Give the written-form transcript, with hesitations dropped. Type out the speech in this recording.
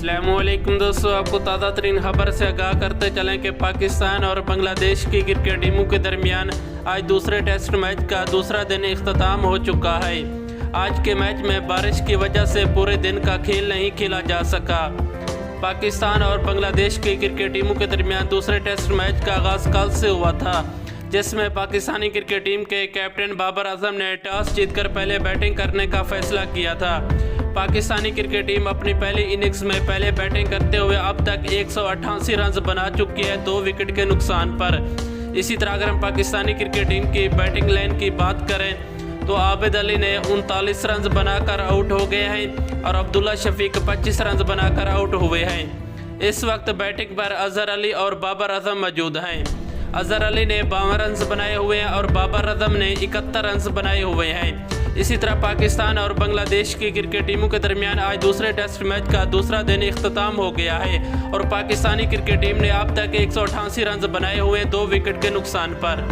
अस्सलामुअलैकुम दोस्तों, आपको ताज़ा तरीन खबर से आगाह करते चलें कि पाकिस्तान और बांग्लादेश की क्रिकेट टीमों के दरमियान आज दूसरे टेस्ट मैच का दूसरा दिन इख्तताम हो चुका है। आज के मैच में बारिश की वजह से पूरे दिन का खेल नहीं खेला जा सका। पाकिस्तान और बांग्लादेश की क्रिकेट टीमों के दरमियान दूसरे टेस्ट मैच का आगाज़ कल से हुआ था, जिसमें पाकिस्तानी क्रिकेट टीम के कैप्टन बाबर अज़म ने टॉस जीतकर पहले बैटिंग करने का फैसला किया था। पाकिस्तानी क्रिकेट टीम अपनी पहली इनिंग्स में पहले बैटिंग करते हुए अब तक 188 रन बना चुकी है 2 विकेट के नुकसान पर। इसी तरह अगर हम पाकिस्तानी क्रिकेट टीम की बैटिंग लाइन की बात करें तो आबिद अली ने 39 रन बनाकर आउट हो गए हैं और अब्दुल्ला शफीक 25 रन बनाकर आउट हुए हैं। इस वक्त बैटिंग पर अजहर अली और बाबर अज़म मौजूद हैं। अजहर अली ने 52 रन बनाए हुए हैं और बाबर अज़म ने 71 रन बनाए हुए हैं। इसी तरह पाकिस्तान और बांग्लादेश की क्रिकेट टीमों के दरमियान आज दूसरे टेस्ट मैच का दूसरा दिन इख्तताम हो गया है और पाकिस्तानी क्रिकेट टीम ने अब तक 188 रन बनाए हुए 2 विकेट के नुकसान पर।